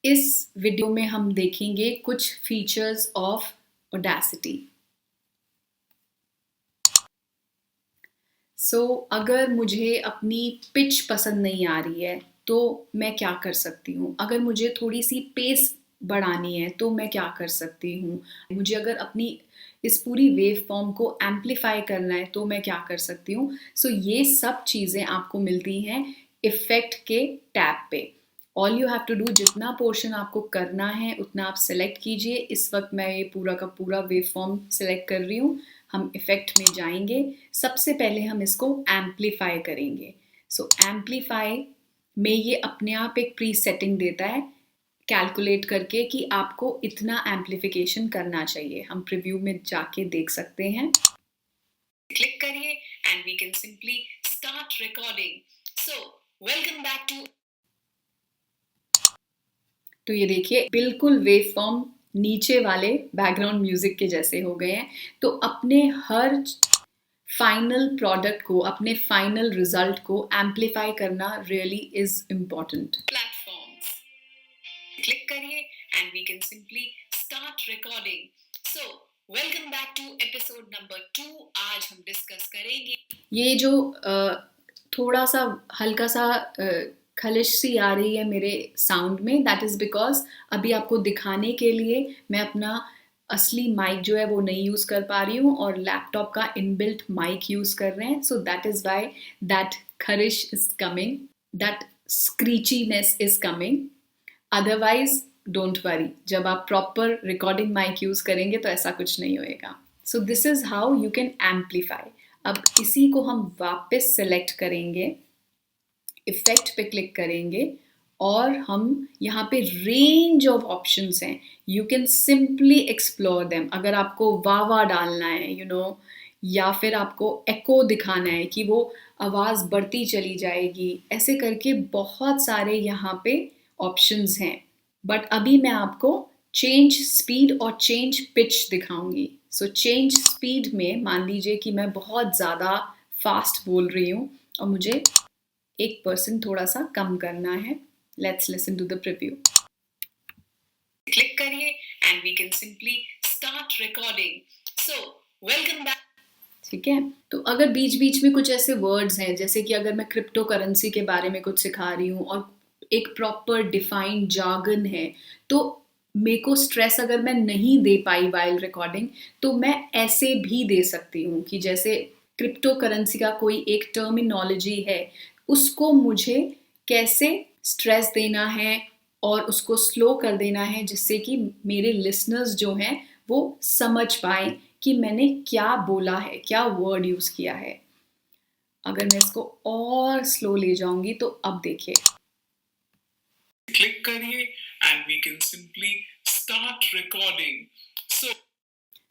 इस वीडियो में हम देखेंगे कुछ फीचर्स ऑफ ऑडेसिटी। अगर मुझे अपनी पिच पसंद नहीं आ रही है तो मैं क्या कर सकती हूँ? अगर मुझे थोड़ी सी पेस बढ़ानी है तो मैं क्या कर सकती हूँ? मुझे अगर अपनी इस पूरी वेव फॉर्म को एम्पलीफाई करना है तो मैं क्या कर सकती हूँ? ये सब चीज़ें आपको मिलती हैं इफ़ेक्ट के टैब पे। All you have to do, जितना पोर्शन आपको करना है उतना आप सेलेक्ट कीजिए। इस वक्त मैं ये पूरा का पूरा वेव फॉर्म सेलेक्ट कर रही हूँ। हम इफ़ेक्ट में जाएंगे। सबसे पहले हम इसको एम्पलीफाई करेंगे। एम्पलीफाई में ये अपने आप एक प्री सेटिंग देता है कैलकुलेट करके कि आपको इतना एम्पलीफिकेशन करना चाहिए। हम प्रीव्यू में जाके देख सकते हैं। क्लिक करिए and we can simply start recording. Welcome back to. तो ये देखिए बिल्कुल वेव फॉर्म नीचे वाले बैकग्राउंड म्यूजिक के जैसे हो गए हैं। तो अपने हर फाइनल प्रोडक्ट को, अपने फाइनल रिजल्ट को एम्पलीफाई करना really is important. Platforms click करिए and we can simply start recording. Welcome back to episode number 2। आज हम डिस्कस करेंगे ये जो थोड़ा सा हल्का सा खलिश सी आ रही है मेरे साउंड में। दैट इज़ बिकॉज अभी आपको दिखाने के लिए मैं अपना असली माइक जो है वो नहीं यूज़ कर पा रही हूँ और लैपटॉप का इनबिल्ट माइक यूज़ कर रहे हैं। So that is why that खरिश is coming, that screechiness is coming. Otherwise don't worry, जब आप प्रॉपर रिकॉर्डिंग माइक यूज़ करेंगे तो ऐसा कुछ नहीं होएगा। So this is how you can amplify. अब इसी को हम वापस सेलेक्ट करेंगे, इफेक्ट पे क्लिक करेंगे और हम यहाँ पे रेंज ऑफ ऑप्शंस हैं। You can simply explore them. अगर आपको वाह डालना है या फिर आपको एको दिखाना है कि वो आवाज़ बढ़ती चली जाएगी, ऐसे करके बहुत सारे यहाँ पे ऑप्शंस हैं। बट अभी मैं आपको चेंज स्पीड और चेंज पिच दिखाऊंगी। चेंज स्पीड में मान लीजिए कि मैं बहुत ज़्यादा फास्ट बोल रही हूँ और मुझे 1% थोड़ा सा कम करना है। Let's listen to the preview. Click करिए and we can simply start recording. Welcome back. ठीक है, तो अगर बीच बीच में कुछ ऐसे वर्ड्स हैं, जैसे कि अगर मैं क्रिप्टो करेंसी के बारे में कुछ सिखा रही हूँ और एक प्रॉपर डिफाइंड जार्गन है, तो मेरे को स्ट्रेस अगर मैं नहीं दे पाई वाइल रिकॉर्डिंग तो मैं ऐसे भी दे सकती हूँ कि जैसे क्रिप्टो करेंसी का कोई एक टर्मिनोलॉजी है, उसको मुझे कैसे स्ट्रेस देना है और उसको स्लो कर देना है जिससे कि मेरे लिसनर्स जो हैं वो समझ पाए कि मैंने क्या बोला है, क्या वर्ड यूज किया है। अगर मैं इसको और स्लो ले जाऊंगी तो अब देखिए, क्लिक करिए and we can simply start recording.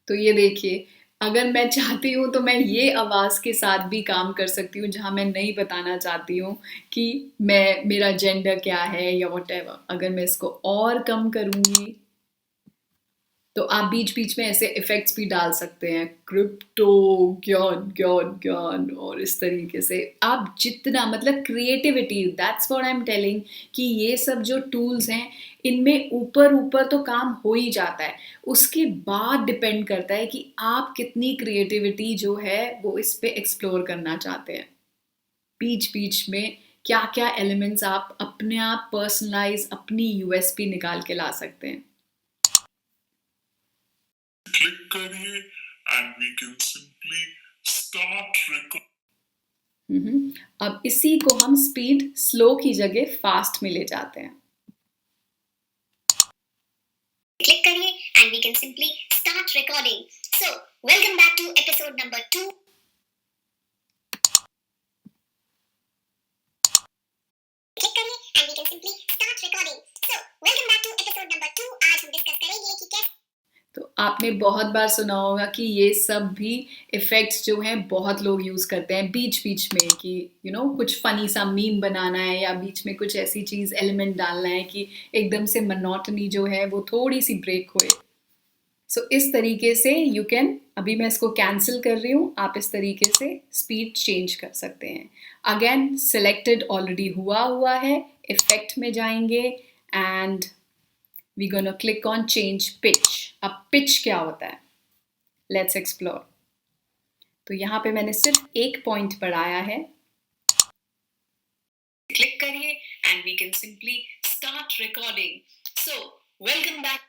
तो ये देखिए, अगर मैं चाहती हूँ तो मैं ये आवाज़ के साथ भी काम कर सकती हूँ जहाँ मैं नहीं बताना चाहती हूँ कि मेरा जेंडर क्या है या व्हाटएवर। अगर मैं इसको और कम करूँगी तो आप बीच बीच में ऐसे इफेक्ट्स भी डाल सकते हैं, क्रिप्टो ज्ञान ज्ञान ज्ञान, और इस तरीके से आप जितना मतलब creativity, that's what I am telling कि ये सब जो टूल्स हैं इनमें ऊपर ऊपर तो काम हो ही जाता है, उसके बाद डिपेंड करता है कि आप कितनी क्रिएटिविटी जो है वो इस पे एक्सप्लोर करना चाहते हैं। बीच बीच में क्या क्या एलिमेंट्स आप अपने आप पर्सनलाइज, अपनी यूएसपी निकाल के ला सकते हैं। क्लिक करिए and we can simply start recording. अब इसी को हम स्पीड स्लो की जगह फास्ट में ले जाते हैं। क्लिक करिए and we can simply start recording. Welcome back to episode number 2। Click करिए and we can simply start recording. Welcome back to episode number 2। आज हम डिस्कस करेंगे कि कैसे। तो आपने बहुत बार सुना होगा कि ये सब भी इफ़ेक्ट्स जो हैं बहुत लोग यूज़ करते हैं बीच बीच में कि कुछ फ़नी सा मीम बनाना है या बीच में कुछ ऐसी चीज़ एलिमेंट डालना है कि एकदम से मोनोटनी जो है वो थोड़ी सी ब्रेक होए। इस तरीके से यू कैन, अभी मैं इसको कैंसिल कर रही हूँ, आप इस तरीके से स्पीड चेंज कर सकते हैं। अगेन सिलेक्टेड ऑलरेडी हुआ है, इफ़ेक्ट में जाएंगे and we gonna click on change pitch. अब पिच क्या होता है, लेट्स एक्सप्लोर। तो यहाँ पे मैंने सिर्फ एक पॉइंट बढ़ाया है, क्लिक करिए and we can simply start recording. So welcome back.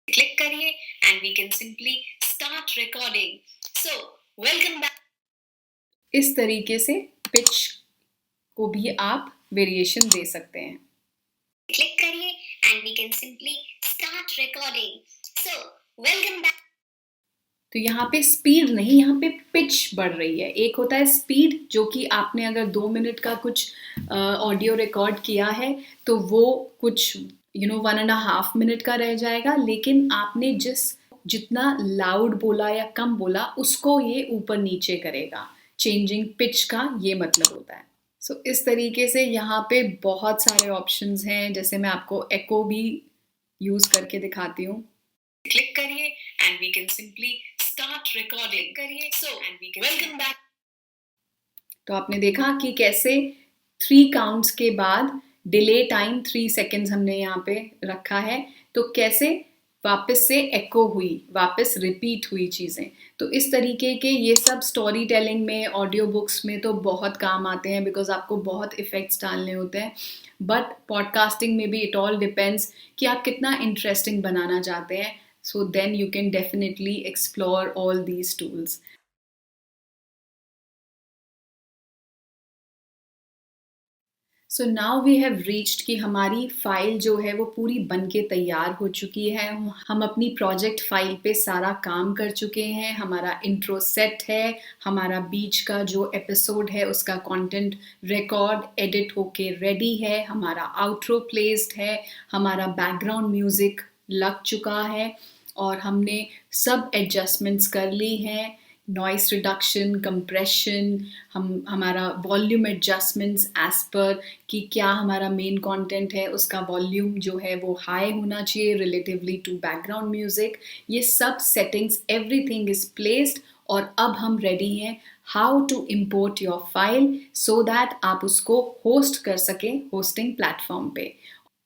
Click करिए and we can simply start recording. So welcome back. इस तरीके से पिच को भी आप वेरिएशन दे सकते हैं। क्लिक करिए and we can simply start recording. So welcome back. तो यहाँ पे स्पीड नहीं, यहाँ पे पिच बढ़ रही है। एक होता है स्पीड, जो कि आपने अगर 2 मिनट का कुछ ऑडियो रिकॉर्ड किया है तो वो कुछ 1.5 मिनट का रह जाएगा, लेकिन आपने जितना लाउड बोला या कम बोला उसको ये ऊपर नीचे करेगा। चेंजिंग पिच का ये मतलब होता है। सो इस तरीके से यहाँ पे बहुत सारे ऑप्शंस हैं, जैसे मैं आपको एको भी यूज करके दिखाती हूँ। क्लिक करिए and we can simply start recording करिए। So and we can welcome back. तो आपने देखा कि कैसे 3 काउंट्स के बाद डिले टाइम 3 सेकेंड्स हमने यहाँ पे रखा है, तो कैसे वापस से एको हुई, वापस रिपीट हुई चीज़ें। तो इस तरीके के ये सब स्टोरी टेलिंग में, ऑडियो बुक्स में तो बहुत काम आते हैं, बिकॉज आपको बहुत इफ़ेक्ट्स डालने होते हैं। बट पॉडकास्टिंग में भी इट ऑल डिपेंड्स कि आप कितना इंटरेस्टिंग बनाना चाहते हैं। So then you can definitely explore all these tools. So now we have reached कि हमारी फाइल जो है वो पूरी बन के तैयार हो चुकी है। हम अपनी प्रोजेक्ट फाइल पे सारा काम कर चुके हैं। हमारा इंट्रो सेट है, हमारा बीच का जो एपिसोड है उसका कंटेंट रिकॉर्ड एडिट होके रेडी है, हमारा आउट्रो प्लेस्ड है, हमारा बैकग्राउंड म्यूजिक लग चुका है और हमने सब एडजस्टमेंट्स कर ली हैं। नॉइस रिडक्शन, कंप्रेशन, हमारा वॉल्यूम एडजस्टमेंट्स एज पर कि क्या हमारा मेन कंटेंट है उसका वॉल्यूम जो है वो हाई होना चाहिए रिलेटिवली टू बैकग्राउंड म्यूजिक। ये सब सेटिंग्स, एवरीथिंग इज प्लेस्ड और अब हम रेडी हैं how to import your file so that आप उसको होस्ट कर सकें होस्टिंग प्लेटफॉर्म पे।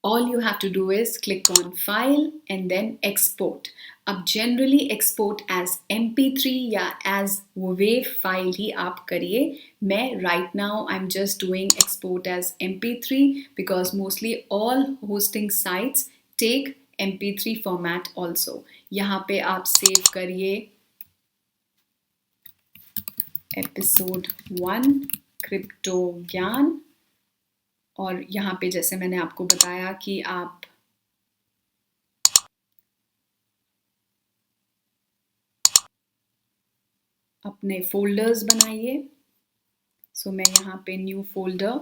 All you have to do is click on file and then export. अब generally export as MP3 या as wave file ही आप करिए। मैं right now I'm just doing export as MP3 because mostly all hosting sites take MP3 format also. यहाँ पे आप save करिए episode 1 crypto ज्ञान, और यहाँ पे जैसे मैंने आपको बताया कि आप अपने फोल्डर्स बनाइए। सो मैं यहाँ पे न्यू फोल्डर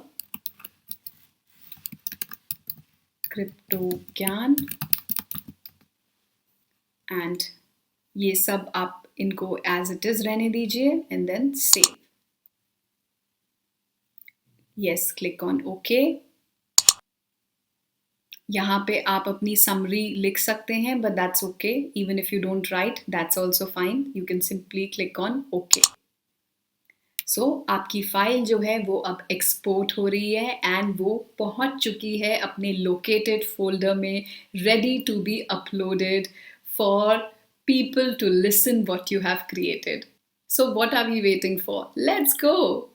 क्रिप्टो ज्ञान एंड ये सब आप इनको एज इट इज रहने दीजिए and then save. Yes, click on okay. यहाँ पे आप अपनी समरी लिख सकते हैं, but that's okay. Even if you don't write, that's also fine. You can simply click on okay. So आपकी फाइल जो है वो अब एक्सपोर्ट हो रही है एंड वो पहुंच चुकी है अपने लोकेटेड फोल्डर में, ready to be uploaded for people to listen what you have created. So what are we waiting for? Let's go!